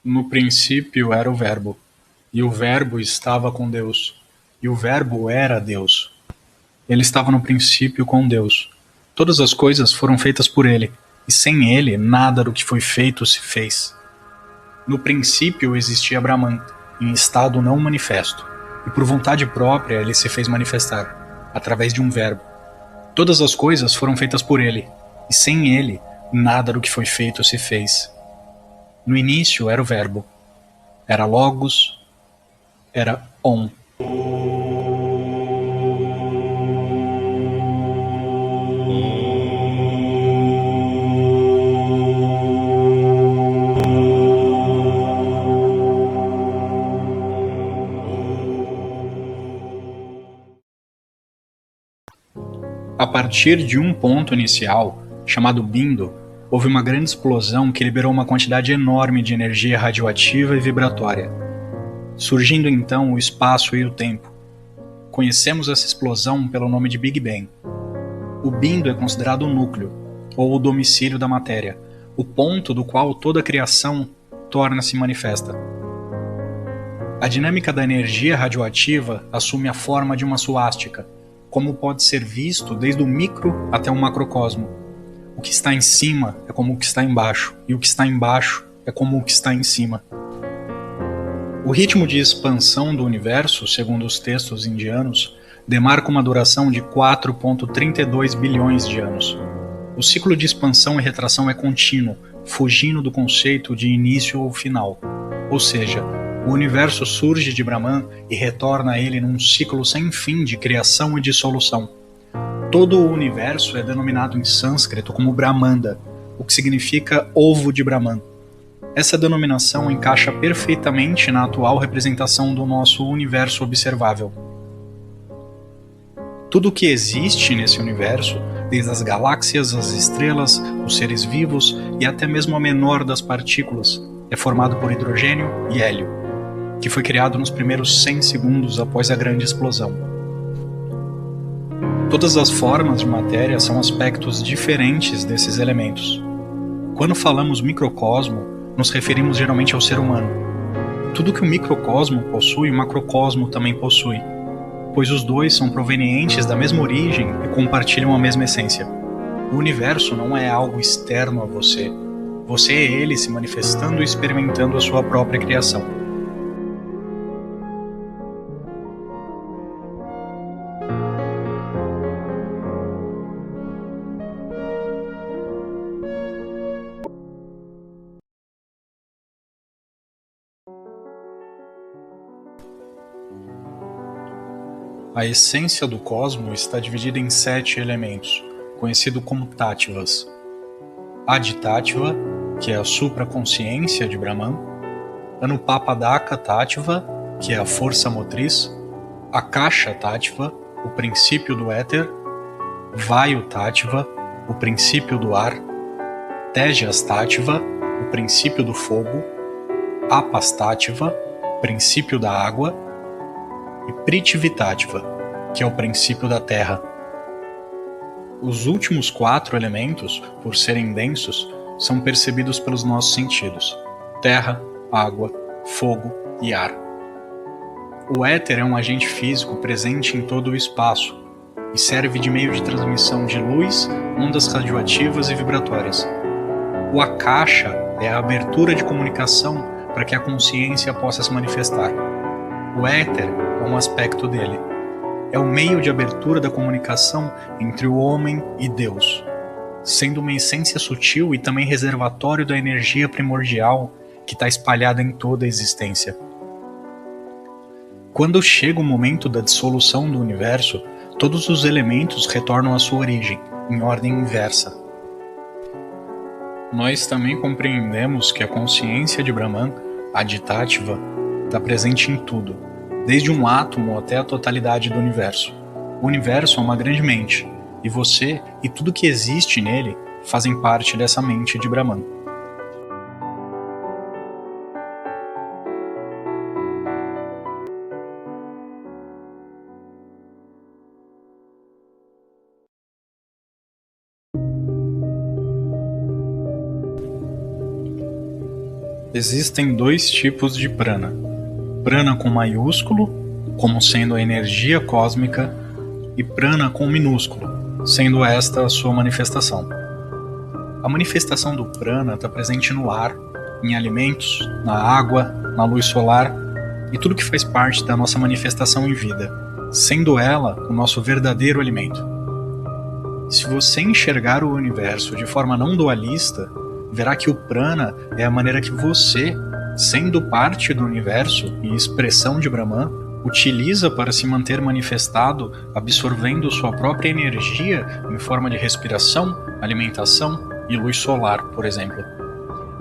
No princípio era o Verbo, e o Verbo estava com Deus, e o Verbo era Deus. Ele estava no princípio com Deus. Todas as coisas foram feitas por ele, e sem ele nada do que foi feito se fez. No princípio existia Brahman, em estado não manifesto, e por vontade própria ele se fez manifestar, através de um Verbo. Todas as coisas foram feitas por ele, e sem ele nada do que foi feito se fez. No início era o Verbo, era Logos, era On. A partir de um ponto inicial, chamado Bindo, houve uma grande explosão que liberou uma quantidade enorme de energia radioativa e vibratória, surgindo então o espaço e o tempo. Conhecemos essa explosão pelo nome de Big Bang. O Bindo é considerado o núcleo, ou o domicílio da matéria, o ponto do qual toda a criação torna-se manifesta. A dinâmica da energia radioativa assume a forma de uma suástica, como pode ser visto desde o micro até o macrocosmo. O que está em cima é como o que está embaixo, e o que está embaixo é como o que está em cima. O ritmo de expansão do universo, segundo os textos indianos, demarca uma duração de 4,32 bilhões de anos. O ciclo de expansão e retração é contínuo, fugindo do conceito de início ou final. Ou seja, o universo surge de Brahman e retorna a ele num ciclo sem fim de criação e dissolução. Todo o universo é denominado em sânscrito como Brahmanda, o que significa ovo de Brahman. Essa denominação encaixa perfeitamente na atual representação do nosso universo observável. Tudo o que existe nesse universo, desde as galáxias, as estrelas, os seres vivos e até mesmo a menor das partículas, é formado por hidrogênio e hélio, que foi criado nos primeiros 100 segundos após a grande explosão. Todas as formas de matéria são aspectos diferentes desses elementos. Quando falamos microcosmo, nos referimos geralmente ao ser humano. Tudo que o microcosmo possui, o macrocosmo também possui, pois os dois são provenientes da mesma origem e compartilham a mesma essência. O universo não é algo externo a você. Você é ele se manifestando e experimentando a sua própria criação. A essência do cosmo está dividida em 7 elementos, conhecido como Tattvas. Aditatva, que é a supraconsciência de Brahman, Anupapadaka Tattva, que é a força motriz, Akasha Tattva, o princípio do éter, Vayu Tattva, o princípio do ar, Tejas Tattva, o princípio do fogo, Apas Tattva, princípio da água, e Prithvi Tattva, que é o princípio da terra. Os últimos 4 elementos, por serem densos, são percebidos pelos nossos sentidos: terra, água, fogo e ar. O éter é um agente físico presente em todo o espaço e serve de meio de transmissão de luz, ondas radioativas e vibratórias. O akasha é a abertura de comunicação para que a consciência possa se manifestar. O éter é um aspecto dele. É o meio de abertura da comunicação entre o homem e Deus, sendo uma essência sutil e também reservatório da energia primordial que está espalhada em toda a existência. Quando chega o momento da dissolução do universo, todos os elementos retornam à sua origem, em ordem inversa. Nós também compreendemos que a consciência de Brahman, Aditatva, está presente em tudo, desde um átomo até a totalidade do universo. O universo é uma grande mente, e você e tudo que existe nele fazem parte dessa mente de Brahman. Existem dois tipos de prana. Prana com maiúsculo, como sendo a energia cósmica, e prana com minúsculo, sendo esta a sua manifestação. A manifestação do prana está presente no ar, em alimentos, na água, na luz solar e tudo que faz parte da nossa manifestação em vida, sendo ela o nosso verdadeiro alimento. Se você enxergar o universo de forma não dualista, verá que o prana é a maneira que você, sendo parte do universo e expressão de Brahman, utiliza para se manter manifestado, absorvendo sua própria energia em forma de respiração, alimentação e luz solar, por exemplo.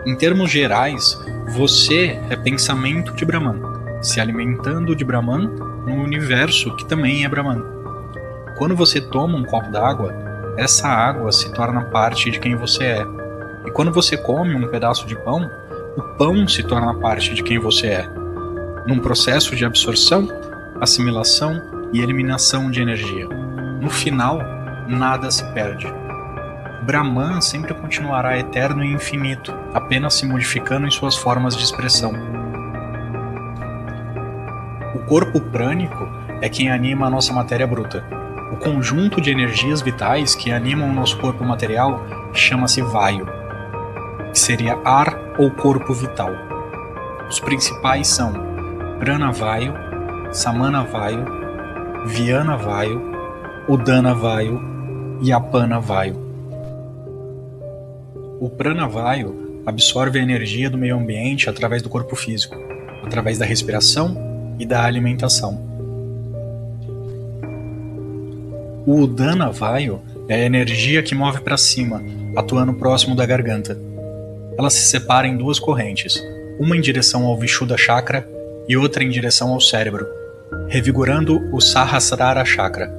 Em termos gerais, você é pensamento de Brahman, se alimentando de Brahman no universo que também é Brahman. Quando você toma um copo d'água, essa água se torna parte de quem você é. E quando você come um pedaço de pão, o pão se torna parte de quem você é, num processo de absorção, assimilação e eliminação de energia. No final, nada se perde. Brahman sempre continuará eterno e infinito, apenas se modificando em suas formas de expressão. O corpo prânico é quem anima a nossa matéria bruta. O conjunto de energias vitais que animam o nosso corpo material chama-se Vayu, que seria ar ou corpo vital. Os principais são Prana Vayu, Samana Vayu, Vyana Vayu, Udana Vayu e Apana Vayu. O Prana Vayu absorve a energia do meio ambiente através do corpo físico, através da respiração e da alimentação. O Udana Vayu é a energia que move para cima, atuando próximo da garganta. Ela se separa em duas correntes, uma em direção ao Vishuddha Chakra e outra em direção ao cérebro, revigorando o Sahasrara Chakra.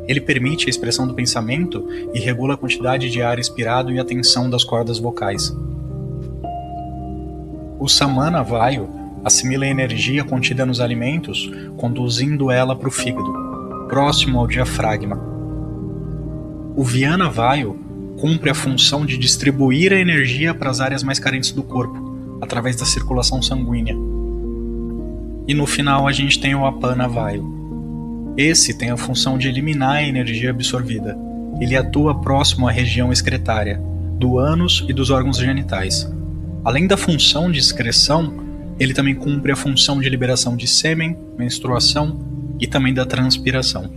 Ele permite a expressão do pensamento e regula a quantidade de ar expirado e a tensão das cordas vocais. O Samana Vayu assimila a energia contida nos alimentos, conduzindo ela para o fígado, próximo ao diafragma. O Vyana Vayu cumpre a função de distribuir a energia para as áreas mais carentes do corpo, através da circulação sanguínea. E no final a gente tem o Apana Vayu. Esse tem a função de eliminar a energia absorvida. Ele atua próximo à região excretária, do ânus e dos órgãos genitais. Além da função de excreção, ele também cumpre a função de liberação de sêmen, menstruação e também da transpiração.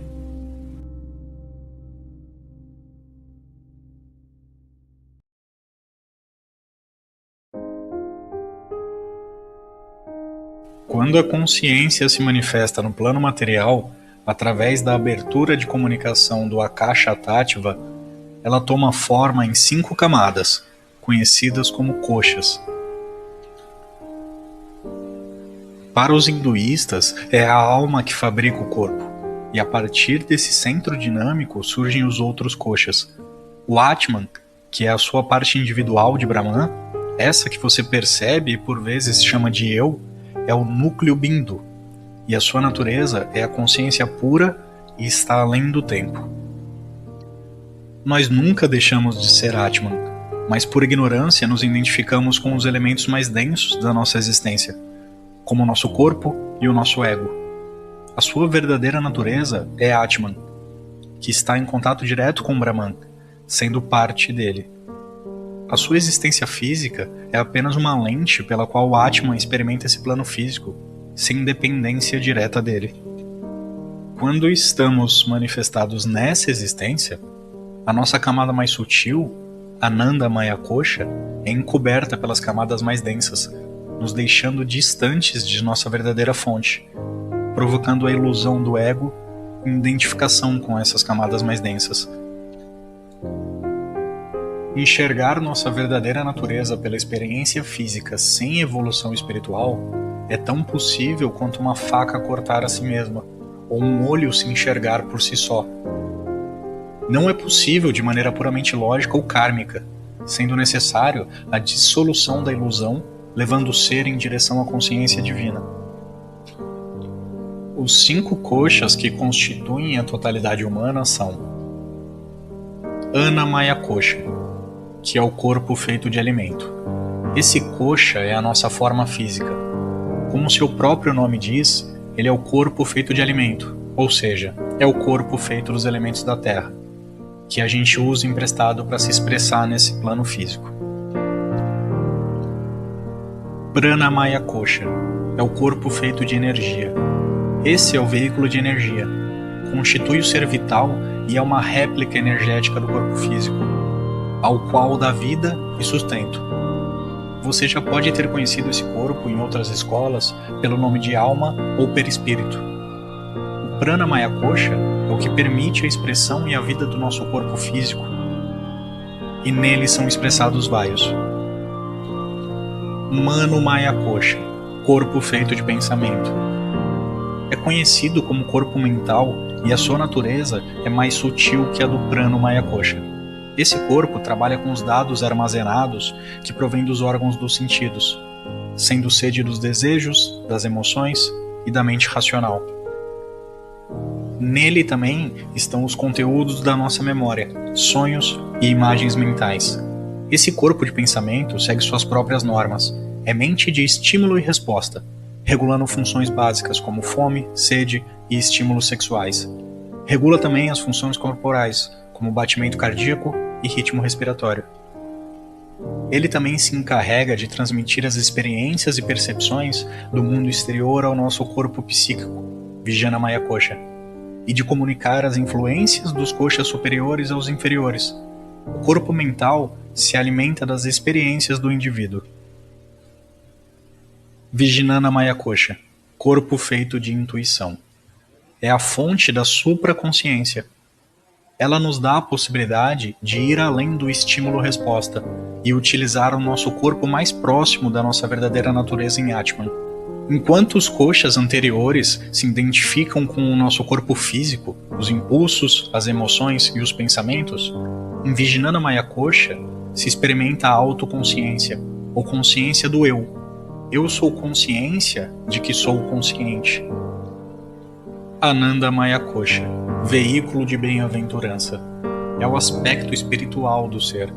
Quando a consciência se manifesta no plano material, através da abertura de comunicação do Akasha Tattva, ela toma forma em 5 camadas, conhecidas como koshas. Para os hinduístas, é a alma que fabrica o corpo, e a partir desse centro dinâmico surgem os outros koshas. O Atman, que é a sua parte individual de Brahman, essa que você percebe e por vezes chama de eu, é o núcleo Bindu, e a sua natureza é a consciência pura e está além do tempo. Nós nunca deixamos de ser Atman, mas por ignorância nos identificamos com os elementos mais densos da nossa existência, como o nosso corpo e o nosso ego. A sua verdadeira natureza é Atman, que está em contato direto com Brahman, sendo parte dele. A sua existência física é apenas uma lente pela qual o Atman experimenta esse plano físico, sem dependência direta dele. Quando estamos manifestados nessa existência, a nossa camada mais sutil, Ananda Maya Kosha, é encoberta pelas camadas mais densas, nos deixando distantes de nossa verdadeira fonte, provocando a ilusão do ego em identificação com essas camadas mais densas. Enxergar nossa verdadeira natureza pela experiência física sem evolução espiritual é tão possível quanto uma faca cortar a si mesma, ou um olho se enxergar por si só. Não é possível de maneira puramente lógica ou kármica, sendo necessário a dissolução da ilusão, levando o ser em direção à consciência divina. Os 5 koshas que constituem a totalidade humana são Annamaya Kosha, que é o corpo feito de alimento, Esse kosha é a nossa forma física. Como seu próprio nome diz, ele é o corpo feito de alimento, ou seja, é o corpo feito dos elementos da terra, que a gente usa emprestado para se expressar nesse plano físico. Pranamaya Kosha é o corpo feito de energia. Esse é o veículo de energia. Constitui o ser vital e é uma réplica energética do corpo físico, ao qual dá vida e sustento. Você já pode ter conhecido esse corpo em outras escolas pelo nome de alma ou perispírito. O Pranamaya Kosha é o que permite a expressão e a vida do nosso corpo físico, e nele são expressados vaios. Manomaya Kosha, corpo feito de pensamento. É conhecido como corpo mental e a sua natureza é mais sutil que a do Pranamaya Kosha. Esse corpo trabalha com os dados armazenados que provêm dos órgãos dos sentidos, sendo sede dos desejos, das emoções e da mente racional. Nele também estão os conteúdos da nossa memória, sonhos e imagens mentais. Esse corpo de pensamento segue suas próprias normas, é mente de estímulo e resposta, regulando funções básicas como fome, sede e estímulos sexuais. Regula também as funções corporais, como batimento cardíaco e ritmo respiratório. Ele também se encarrega de transmitir as experiências e percepções do mundo exterior ao nosso corpo psíquico, Vijnanamaya Kosha, e de comunicar as influências dos koshas superiores aos inferiores. O corpo mental se alimenta das experiências do indivíduo. Vijnanamaya Kosha, corpo feito de intuição. É a fonte da supraconsciência. Ela nos dá a possibilidade de ir além do estímulo-resposta e utilizar o nosso corpo mais próximo da nossa verdadeira natureza em Atman. Enquanto os koshas anteriores se identificam com o nosso corpo físico, os impulsos, as emoções e os pensamentos, em Vijnanamaya Kosha se experimenta a autoconsciência, ou consciência do eu. Eu sou consciência de que sou consciente. Anandamaya Kosha, veículo de bem-aventurança. É o aspecto espiritual do ser,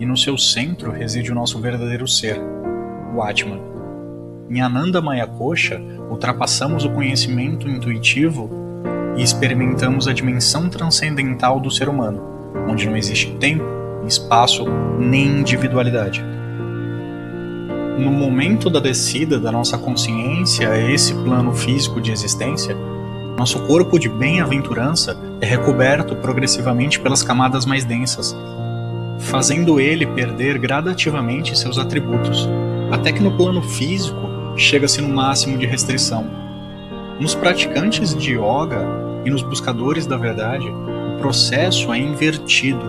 e no seu centro reside o nosso verdadeiro ser, o Atman. Em Anandamaya Kosha, ultrapassamos o conhecimento intuitivo e experimentamos a dimensão transcendental do ser humano, onde não existe tempo, espaço nem individualidade. No momento da descida da nossa consciência a esse plano físico de existência, nosso corpo de bem-aventurança é recoberto progressivamente pelas camadas mais densas, fazendo ele perder gradativamente seus atributos, até que no plano físico chega-se no máximo de restrição. Nos praticantes de yoga e nos buscadores da verdade, o processo é invertido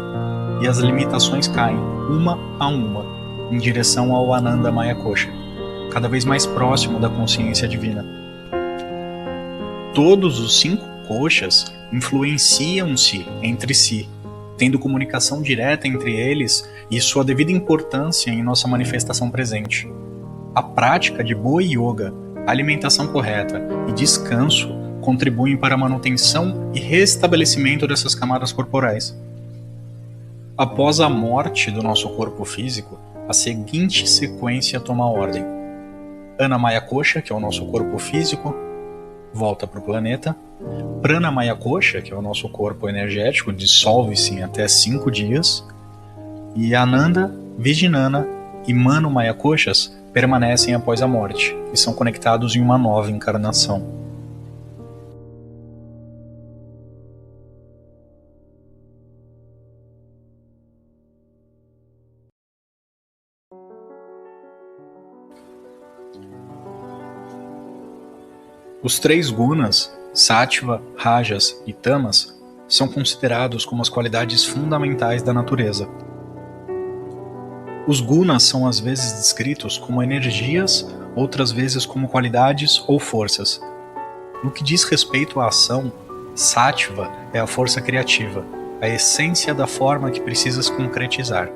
e as limitações caem, uma a uma, em direção ao Anandamaya Kosha, cada vez mais próximo da consciência divina. Todos os 5 koshas influenciam-se entre si, tendo comunicação direta entre eles e sua devida importância em nossa manifestação presente. A prática de boa yoga, alimentação correta e descanso contribuem para a manutenção e restabelecimento dessas camadas corporais. Após a morte do nosso corpo físico, a seguinte sequência toma ordem. Annamaya Kosha, que é o nosso corpo físico, volta para o planeta. Pranamaya Kosha, que é o nosso corpo energético, dissolve-se em até 5 dias. E Ananda, Vijnana e Manomaya Koshas permanecem após a morte e são conectados em uma nova encarnação. Os 3 gunas, Sattva, Rajas e Tamas, são considerados como as qualidades fundamentais da natureza. Os gunas são às vezes descritos como energias, outras vezes como qualidades ou forças. No que diz respeito à ação, Sattva é a força criativa, a essência da forma que precisas concretizar.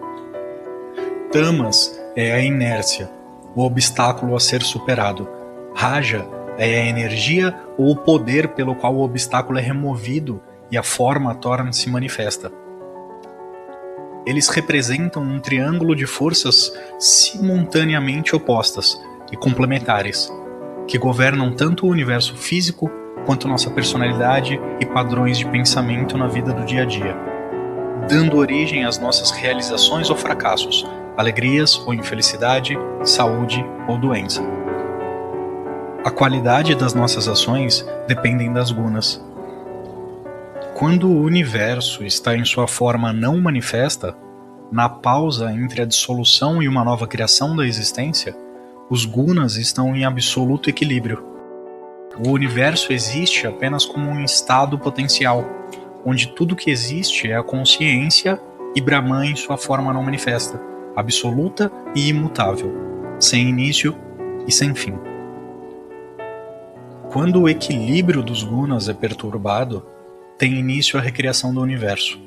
Tamas é a inércia, o obstáculo a ser superado. Raja é a energia ou o poder pelo qual o obstáculo é removido e a forma torna-se manifesta. Eles representam um triângulo de forças simultaneamente opostas e complementares, que governam tanto o universo físico quanto nossa personalidade e padrões de pensamento na vida do dia a dia, dando origem às nossas realizações ou fracassos, alegrias ou infelicidade, saúde ou doença. A qualidade das nossas ações dependem das gunas. Quando o universo está em sua forma não manifesta, na pausa entre a dissolução e uma nova criação da existência, os gunas estão em absoluto equilíbrio. O universo existe apenas como um estado potencial, onde tudo que existe é a consciência e Brahman em sua forma não manifesta, absoluta e imutável, sem início e sem fim. Quando o equilíbrio dos gunas é perturbado, tem início a recriação do universo.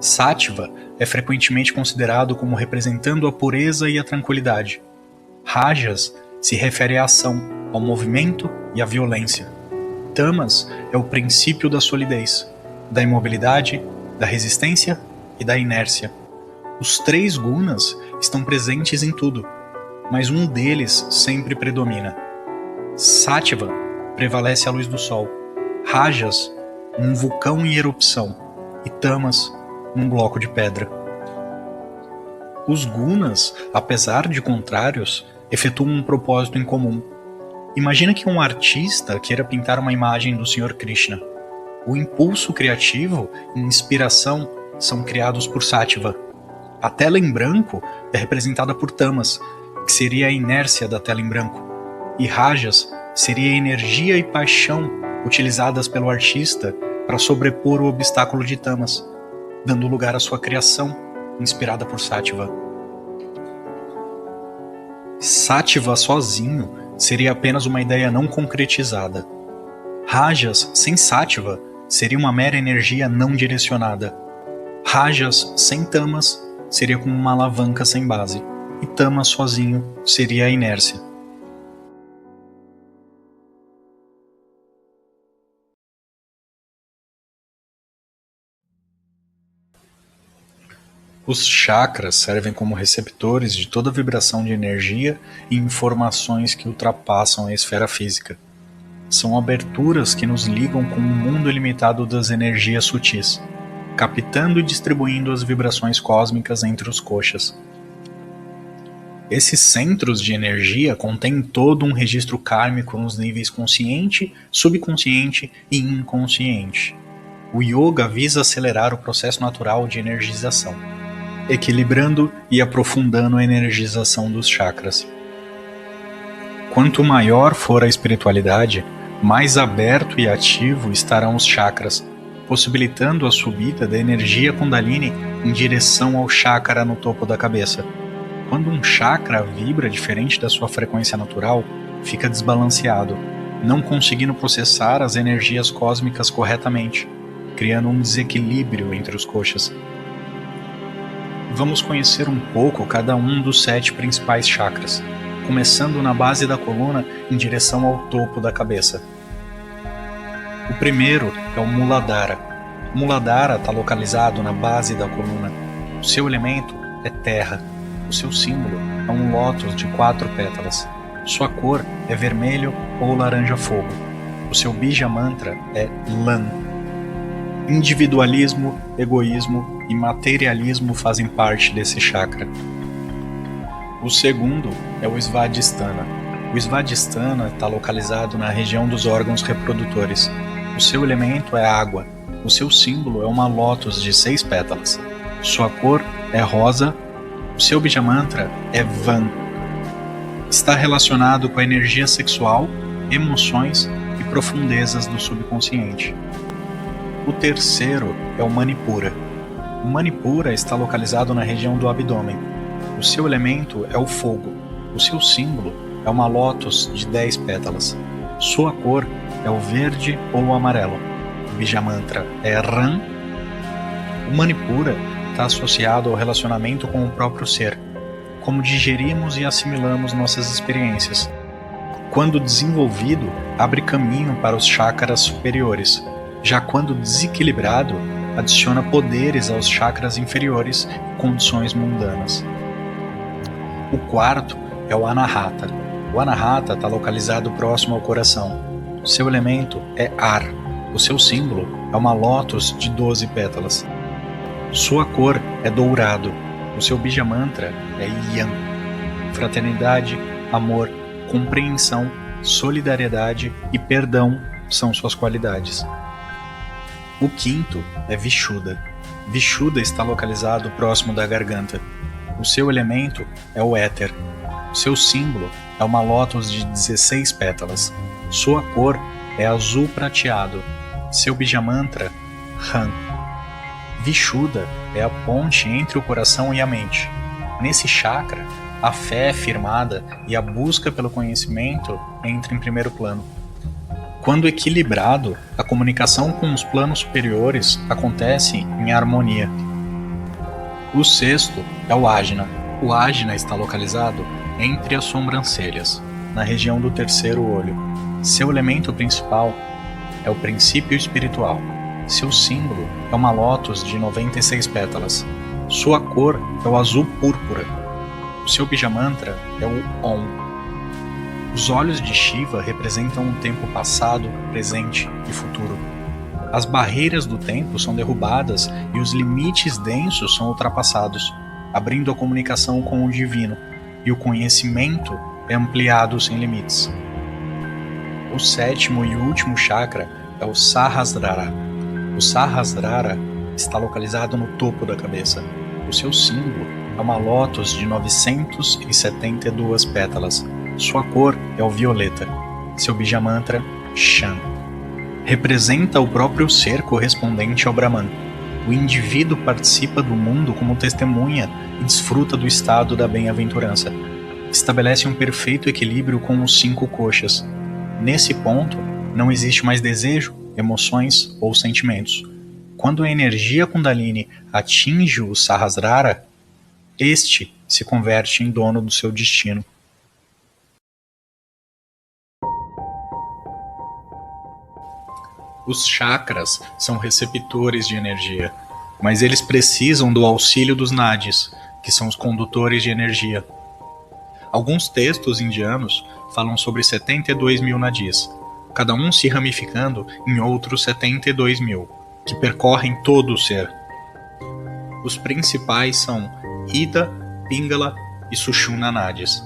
Sattva é frequentemente considerado como representando a pureza e a tranquilidade. Rajas se refere à ação, ao movimento e à violência. Tamas é o princípio da solidez, da imobilidade, da resistência e da inércia. Os três gunas estão presentes em tudo, mas um deles sempre predomina. Sattva prevalece à luz do sol, Rajas, um vulcão em erupção, e Tamas, um bloco de pedra. Os gunas, apesar de contrários, efetuam um propósito em comum. Imagina que um artista queira pintar uma imagem do Sr. Krishna. O impulso criativo e inspiração são criados por Sattva. A tela em branco é representada por Tamas, que seria a inércia da tela em branco, e Rajas seria a energia e paixão utilizadas pelo artista para sobrepor o obstáculo de Tamas, dando lugar à sua criação, inspirada por Sattva. Sattva sozinho seria apenas uma ideia não concretizada. Rajas sem Sattva seria uma mera energia não direcionada. Rajas sem Tamas seria como uma alavanca sem base, e Tamas sozinho seria a inércia. Os chakras servem como receptores de toda vibração de energia e informações que ultrapassam a esfera física. São aberturas que nos ligam com o mundo ilimitado das energias sutis, captando e distribuindo as vibrações cósmicas entre os koshas. Esses centros de energia contêm todo um registro kármico nos níveis consciente, subconsciente e inconsciente. O yoga visa acelerar o processo natural de energização, equilibrando e aprofundando a energização dos chakras. Quanto maior for a espiritualidade, mais aberto e ativo estarão os chakras, possibilitando a subida da energia Kundalini em direção ao chakra no topo da cabeça. Quando um chakra vibra diferente da sua frequência natural, fica desbalanceado, não conseguindo processar as energias cósmicas corretamente, criando um desequilíbrio entre os koshas. Vamos conhecer um pouco cada um dos 7 principais chakras, começando na base da coluna em direção ao topo da cabeça. O primeiro é o Muladhara. O Muladhara está localizado na base da coluna. O seu elemento é terra. O seu símbolo é um lótus de 4 pétalas. Sua cor é vermelho ou laranja-fogo. O seu bija mantra é LAN. Individualismo, egoísmo e materialismo fazem parte desse chakra. O segundo é o Svadhisthana. O Svadhisthana está localizado na região dos órgãos reprodutores. O seu elemento é água. O seu símbolo é uma lótus de 6 pétalas. Sua cor é rosa. O seu bija mantra é VAN. Está relacionado com a energia sexual, emoções e profundezas do subconsciente. O terceiro é o Manipura. O Manipura está localizado na região do abdômen. O seu elemento é o fogo. O seu símbolo é uma lótus de 10 pétalas. Sua cor é o verde ou o amarelo. O bija mantra é Ram. O Manipura está associado ao relacionamento com o próprio ser, como digerimos e assimilamos nossas experiências. Quando desenvolvido, abre caminho para os chakras superiores. Já quando desequilibrado, adiciona poderes aos chakras inferiores e condições mundanas. O quarto é o Anahata. O Anahata está localizado próximo ao coração. Seu elemento é ar. O seu símbolo é uma lótus de 12 pétalas. Sua cor é dourado. O seu bija mantra é Yan. Fraternidade, amor, compreensão, solidariedade e perdão são suas qualidades. O quinto é Vishuddha. Vishuddha está localizado próximo da garganta. O seu elemento é o éter. Seu símbolo é uma lótus de 16 pétalas. Sua cor é azul prateado. Seu bija mantra, Ram. Vishuddha é a ponte entre o coração e a mente. Nesse chakra, a fé é firmada e a busca pelo conhecimento entra em primeiro plano. Quando equilibrado, a comunicação com os planos superiores acontece em harmonia. O sexto é o Ajna. O Ajna está localizado entre as sobrancelhas, na região do terceiro olho. Seu elemento principal é o princípio espiritual. Seu símbolo é uma lótus de 96 pétalas. Sua cor é o azul púrpura. O seu bija mantra é o Om. Os olhos de Shiva representam o tempo passado, presente e futuro. As barreiras do tempo são derrubadas e os limites densos são ultrapassados, abrindo a comunicação com o divino, e o conhecimento é ampliado sem limites. O sétimo e último chakra é o Sahasrara. O Sahasrara está localizado no topo da cabeça. O seu símbolo é uma lótus de 972 pétalas. Sua cor é o violeta. Seu bija mantra, Shan. Representa o próprio ser correspondente ao Brahman. O indivíduo participa do mundo como testemunha e desfruta do estado da bem-aventurança. Estabelece um perfeito equilíbrio com os 5 koshas. Nesse ponto, não existe mais desejo, emoções ou sentimentos. Quando a energia Kundalini atinge o Sahasrara, este se converte em dono do seu destino. Os chakras são receptores de energia, mas eles precisam do auxílio dos nadis, que são os condutores de energia. Alguns textos indianos falam sobre 72 mil nadis, cada um se ramificando em outros 72 mil, que percorrem todo o ser. Os principais são Ida, Pingala e Sushumna nadis.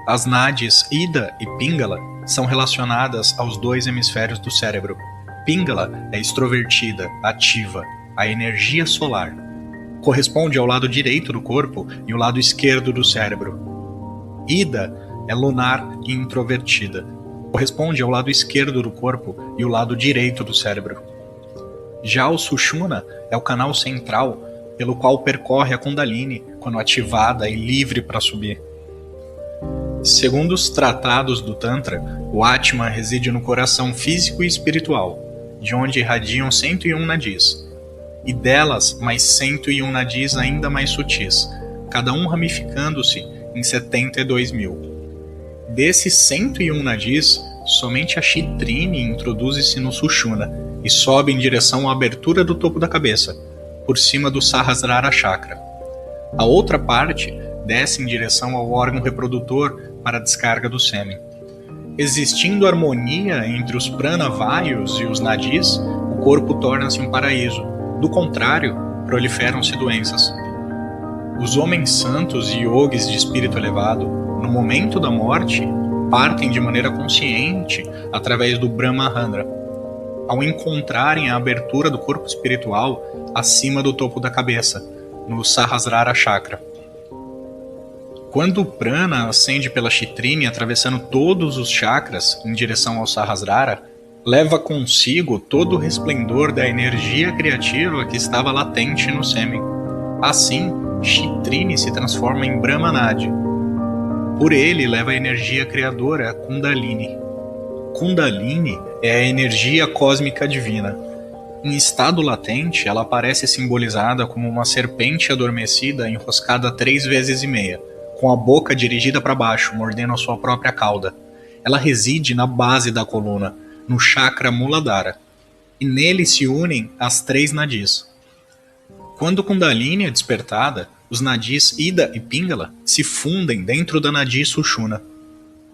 As nadis Ida e Pingala são relacionadas aos 2 hemisférios do cérebro. Pingala é extrovertida, ativa, a energia solar. Corresponde ao lado direito do corpo e o lado esquerdo do cérebro. Ida é lunar e introvertida. Corresponde ao lado esquerdo do corpo e o lado direito do cérebro. Já o Sushumna é o canal central pelo qual percorre a Kundalini quando ativada e livre para subir. Segundo os tratados do Tantra, o Atman reside no coração físico e espiritual, de onde irradiam 101 nadis, e delas mais 101 nadis ainda mais sutis, cada um ramificando-se em 72 mil. Desses 101 nadis, somente a Chitrine introduz-se no Sushumna e sobe em direção à abertura do topo da cabeça, por cima do Sahasrara Chakra. A outra parte desce em direção ao órgão reprodutor para a descarga do sêmen. Existindo harmonia entre os pranavayus e os nadis, o corpo torna-se um paraíso. Do contrário, proliferam-se doenças. Os homens santos e yogis de espírito elevado, no momento da morte, partem de maneira consciente através do Brahmahanda, ao encontrarem a abertura do corpo espiritual acima do topo da cabeça, no Sahasrara Chakra. Quando o prana ascende pela Chitrine, atravessando todos os chakras em direção ao Sahasrara, leva consigo todo o resplendor da energia criativa que estava latente no sêmen. Assim, Chitrine se transforma em Brahmanadi. Por ele leva a energia criadora, Kundalini. Kundalini é a energia cósmica divina. Em estado latente, ela aparece simbolizada como uma serpente adormecida enroscada 3 vezes e meia, com a boca dirigida para baixo, mordendo a sua própria cauda. Ela reside na base da coluna, no chakra Muladhara. e nele se unem as 3 nadis. Quando Kundalini é despertada, os nadis Ida e Pingala se fundem dentro da nadi Sushumna.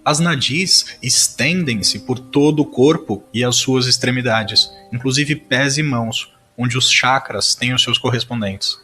As nadis estendem-se por todo o corpo e as suas extremidades, inclusive pés e mãos, onde os chakras têm os seus correspondentes.